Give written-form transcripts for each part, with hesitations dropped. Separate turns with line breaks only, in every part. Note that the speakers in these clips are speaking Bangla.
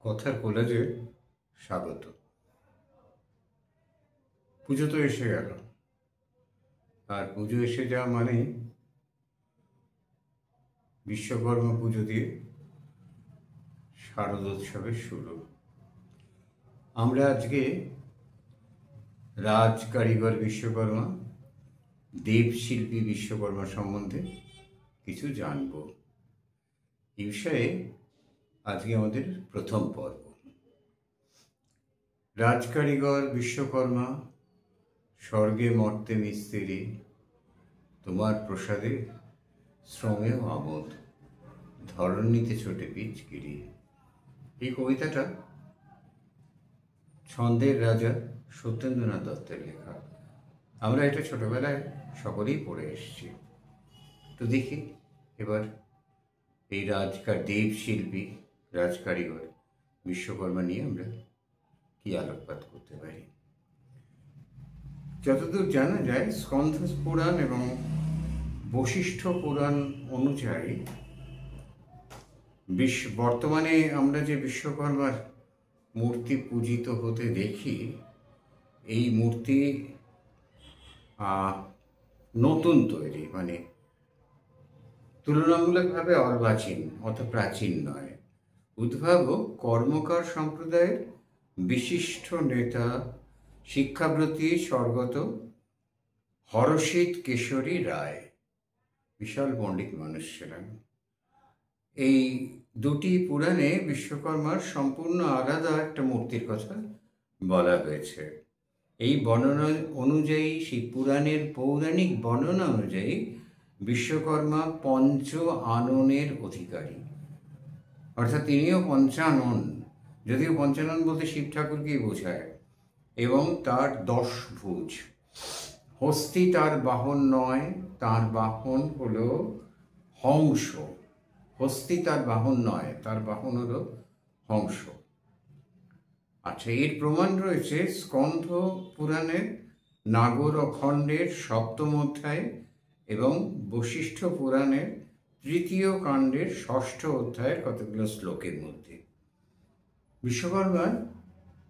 কথার কোলাজে স্বাগত। পুজো তো এসে গেল, আর পুজো এসে যাওয়া মানে বিশ্বকর্মা পুজো দিয়ে শারদোৎসবের শুরু। আমরা আজকে রাজ কারিগর বিশ্বকর্মা, দেবশিল্পী বিশ্বকর্মা সম্বন্ধে কিছু জানব। এই বিষয়ে আজকে আমাদের প্রথম পর্ব। রাজকারিগর বিশ্বকর্মা, স্বর্গে মর্তে মিস্ত্রি, তোমার প্রসাদে শ্রমেও আমোদ, ধরণীতে ছোটে পিচকিরি। এই কবিতাটা ছন্দের রাজা সত্যেন্দ্রনাথ দত্তের লেখা। আমরা এটা ছোটবেলায় সকলেই পড়ে এসেছি। তো দেখি এবার এই দেবশিল্পী রাজকারিগর বিশ্বকর্মা নিয়ে আমরা কি আলোকপাত করতে পারি। যতদূর জানা যায়, স্কন্ধ পুরাণ এবং বশিষ্ঠ পুরাণ অনুযায়ী বর্তমানে আমরা যে বিশ্বকর্মার মূর্তি পূজিত হতে দেখি, এই মূর্তি নতুন তৈরি, মানে তুলনামূলকভাবে অর্বাচীন, অত প্রাচীন নয়। উদ্ভাবক কর্মকার সম্প্রদায়ের বিশিষ্ট নেতা, শিক্ষাব্রতী স্বর্গত হরষিত কেশরী রায়, বিশাল পণ্ডিত মানুষ ছিলেন। এই দুটি পুরাণে বিশ্বকর্মার সম্পূর্ণ আলাদা একটা মূর্তির কথা বলা হয়েছে। এই বর্ণনা অনুযায়ী, সেই পুরাণের পৌরাণিক বর্ণনা অনুযায়ী বিশ্বকর্মা পঞ্চ আননের অধিকারী, অর্থাৎ তিনিও পঞ্চানন, যদিও পঞ্চানন বলতে শিব ঠাকুরকেই বোঝায়, এবং তার 10 ভুজ। হস্তি তার বাহন নয়, তার বাহন হলো হংস। হস্তি তার বাহন নয়, তার বাহন হলো হংস। আচ্ছা, এর প্রমাণ রয়েছে স্কন্ধ পুরাণের নাগর খণ্ডের 7ম অধ্যায় এবং বশিষ্ঠ পুরাণের 3য় কাণ্ডের 6ষ্ঠ অধ্যায়ের কতগুলো শ্লোকের মধ্যে। বিশ্বকর্মার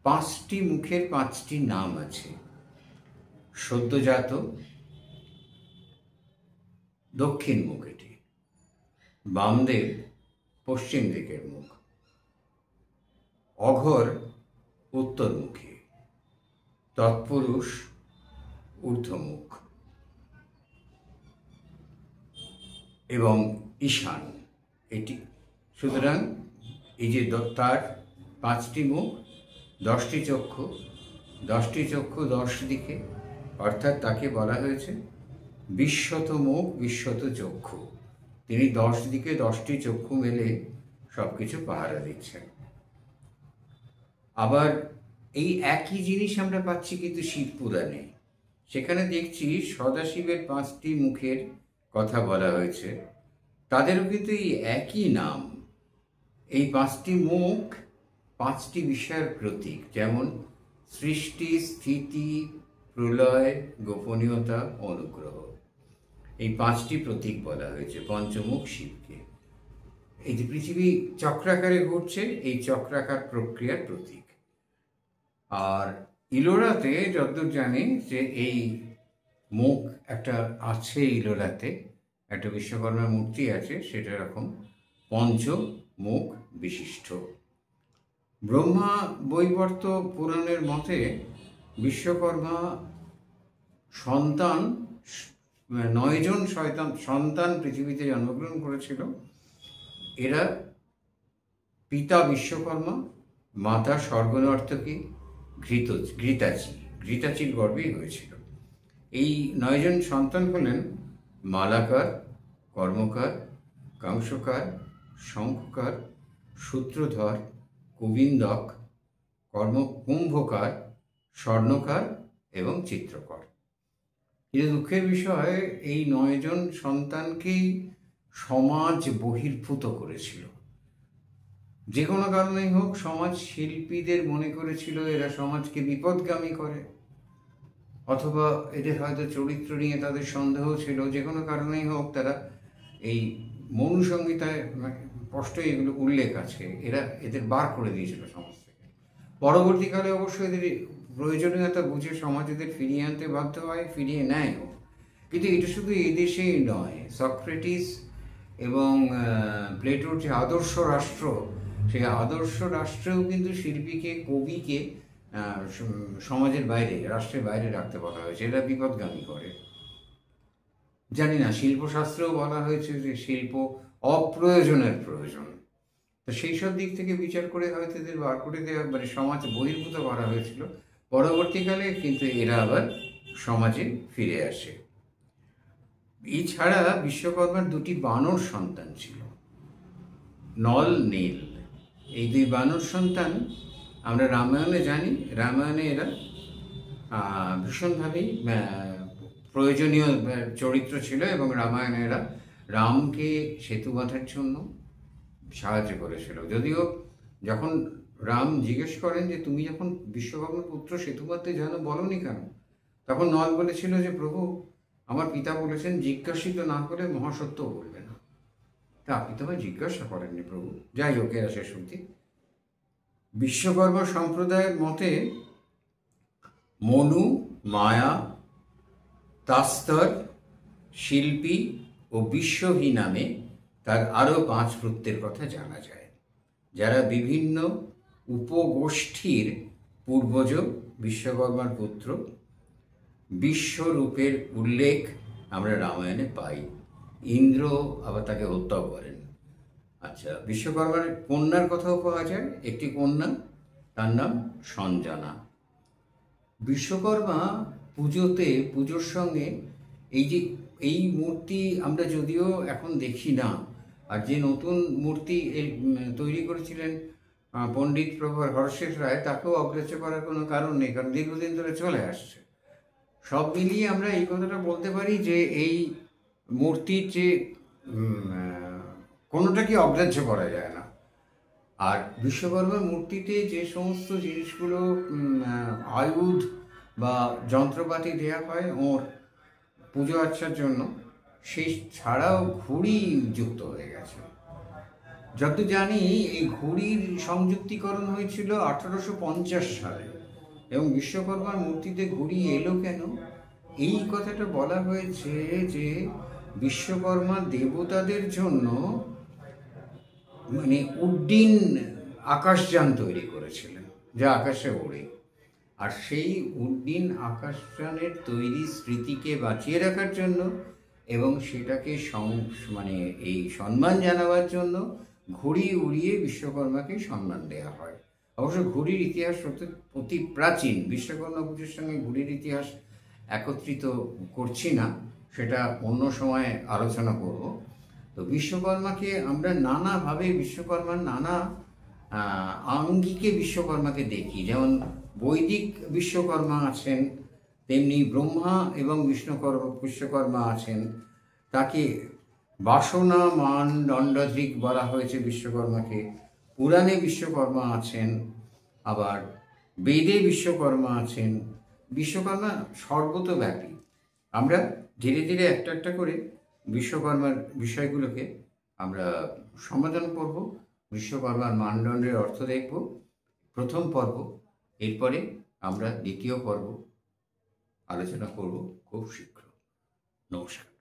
5টি মুখের 5টি নাম আছে। সদ্যজাত দক্ষিণ মুখ, এটি বামদেব পশ্চিম দিকের মুখ, অঘর উত্তরমুখী, তৎপুরুষ ঊর্ধ্বমুখ এবং ঈশান, এটি। সুতরাং এই যে তার 5টি মুখ, 10টি চক্ষু, 10টি চক্ষু 10 দিকে, অর্থাৎ তাকে বলা হয়েছে বিশ্বত মুখ বিশ্বত চক্ষু। তিনি 10 দিকে 10টি চক্ষু মেলে সব কিছু পাহারা দিচ্ছেন। আবার এই একই জিনিস আমরা পাচ্ছি কিন্তু শিব পুরাণে। সেখানে দেখছি সদাশিবের 5টি মুখের কথা বলা হয়েছে, তাদেরও কিন্তু এই একই নাম। এই 5টি মুখ 5টি বিষয়ের প্রতীক, যেমন সৃষ্টি, স্থিতি, প্রলয়, গোপনীয়তা, অনুগ্রহ। এই 5টি প্রতীক বলা হয়েছে পঞ্চমুখ শিবকে। এই যে পৃথিবী চক্রাকারে ঘুরছে, এই চক্রাকার প্রক্রিয়ার প্রতীক। আর ইলোরাতে যতদূর জানি যে এই মুখ একটা আছে, ইলোরাতে একটা বিশ্বকর্মার মূর্তি আছে, সেটা এরকম পঞ্চমুখ বিশিষ্ট। ব্রহ্মা বৈবর্ত পুরাণের মতে বিশ্বকর্মা 9 জন সন্তান পৃথিবীতে জন্মগ্রহণ করেছিল। এরা পিতা বিশ্বকর্মা, মাতা স্বর্গনর্তকী ঘৃতাচির গর্ভেই হয়েছিল। এই 9 জন সন্তান হলেন মালাকার, কর্মকার, কাংসকার, শঙ্খকার, সূত্রধর, কুবিন্দক, কুম্ভকার, স্বর্ণকার এবং চিত্রকর। কিন্তু দুঃখের বিষয়, এই 9 জন সন্তানকেই সমাজ বহির্ভূত করেছিল। যে কোনো কারণেই হোক, সমাজ শিল্পীদের মনে করেছিল এরা সমাজকে বিপদগামী করে, অথবা এদের হয়তো চরিত্র নিয়ে তাদের সন্দেহ ছিল। যে কোনো কারণেই হোক, তারা এই মনুসংহিতায় স্পষ্টই এগুলো উল্লেখ আছে, এদের বার করে দিয়েছিল সমাজ থেকে। পরবর্তীকালে অবশ্য এদের প্রয়োজনীয়তা বুঝে সমাজ এদের ফিরিয়ে আনতে বাধ্য হয়, ফিরিয়ে নেয়ও। কিন্তু এটা শুধু এদেশেই নয়, সক্রেটিস এবং প্লেটোর যে আদর্শ রাষ্ট্র, সেই আদর্শ রাষ্ট্রেও কিন্তু শিল্পীকে, কবিকে সমাজের বাইরে, রাষ্ট্রের বাইরে রাখতে বলা হয়েছে। এটা বিপদগামী করে। জানি না, শিল্পশাস্ত্রেও বলা হয়েছে যে শিল্প অপ্রয়োজনের প্রয়োজন। তো সেই সব দিক থেকে বিচার করে হয়তো এদের বার করে দেওয়া, মানে সমাজ বহির্ভূত করা হয়েছিল। পরবর্তীকালে কিন্তু এরা আবার সমাজে ফিরে আসে। এছাড়া বিশ্বকর্মার দুটি বানর সন্তান ছিল, নল, নীল। এই দুই বানর সন্তান আমরা রামায়ণে জানি। রামায়ণে এরা ভীষণভাবেই প্রয়োজনীয় চরিত্র ছিল এবং রামায়ণে এরা রামকে সেতু বাঁধার জন্য সাহায্য করেছিল। যদিও যখন রাম জিজ্ঞেস করেন যে তুমি যখন বিশ্বকর্মার পুত্র সেতু বাঁধতে জানো, বলনি কেন? তখন নল বলেছিল যে প্রভু, আমার পিতা বলেছেন জিজ্ঞাসিত না করে মহাসত্য বলবে না। তা আপনি তো আমায় জিজ্ঞাসা করেননি প্রভু। যাই হোক, এরা শেষ অবধি বিশ্বকর্মা সম্প্রদায়ের মতে মনু, মায়া, তাস্তর, শিল্পী ও বিশ্বহী নামে তার আরও 5 ভৃত্যের কথা জানা যায়, যারা বিভিন্ন উপগোষ্ঠীর পূর্বজ বিশ্বকর্মার পুত্র। বিশ্বরূপের উল্লেখ আমরা রামায়ণে পাই। ইন্দ্র আবার তাকে হত্যাও করেন। আচ্ছা, বিশ্বকর্মার কন্যার কথাও পাওয়া যায়। একটি কন্যা, তার নাম সঞ্জনা। বিশ্বকর্মা পুজোর সঙ্গে এই মূর্তি আমরা যদিও এখন দেখি না, আর যে নতুন মূর্তি তৈরি করেছিলেন পণ্ডিত প্রভার হরশেষ রায়, তাকেও অগ্রাহ্য করার কোনো কারণ নেই, কারণ দীর্ঘদিন ধরে চলে আসছে। সব মিলিয়ে আমরা এই কথাটা বলতে পারি যে এই মূর্তির যে কোনোটাকে অগ্রাহ্য করা যায় না। আর বিশ্বকর্মার মূর্তিতে যে সমস্ত জিনিসগুলো আয়ুধ বা যন্ত্রপাতি দেওয়া হয় ওর পুজো আর্চার জন্য, সেই ছাড়াও ঘুড়ি যুক্ত হয়ে গেছে। যত জানি এই ঘুড়ির সংযুক্তিকরণ হয়েছিল 1850 সালে। এবং বিশ্বকর্মার মূর্তিতে ঘুড়ি এলো কেন? এই কথাটা বলা হয়েছে যে বিশ্বকর্মা দেবতাদের জন্য মানে উড্ডীন আকাশযান তৈরি করেছিলেন, যা আকাশে ওড়ে। আর সেই উড্ডীন আকাশযানের তৈরি স্মৃতিকে বাঁচিয়ে রাখার জন্য এবং সেটাকে মানে এই সম্মান জানাবার জন্য ঘুড়ি উড়িয়ে বিশ্বকর্মাকে সম্মান দেওয়া হয়। অবশ্য ঘুড়ির ইতিহাস অতি প্রাচীন। বিশ্বকর্মা পুজোর সঙ্গে ঘুড়ির ইতিহাস একত্রিত করছি না, সেটা অন্য সময় আলোচনা করব। তো বিশ্বকর্মাকে আমরা নানাভাবে, বিশ্বকর্মার নানা আঙ্গিকে বিশ্বকর্মাকে দেখি। যেমন বৈদিক বিশ্বকর্মা আছেন, তেমনি ব্রহ্মা এবং বিশ্বকর্মা আছেন। তাকে বাসনা মান দণ্ডাধিক বলা হয়েছে বিশ্বকর্মাকে। পুরাণে বিশ্বকর্মা আছেন, আবার বেদে বিশ্বকর্মা আছেন। বিশ্বকর্মা সর্বতব্যাপী। আমরা ধীরে ধীরে একটা একটা করে বিশ্বকর্মার বিষয়গুলোকে আমরা সমাধান করব, বিশ্বকর্মার মানদণ্ডের অর্থ দেখব প্রথম পর্ব। এরপরে আমরা দ্বিতীয় পর্ব আলোচনা করব খুব শীঘ্র। নমস্কার।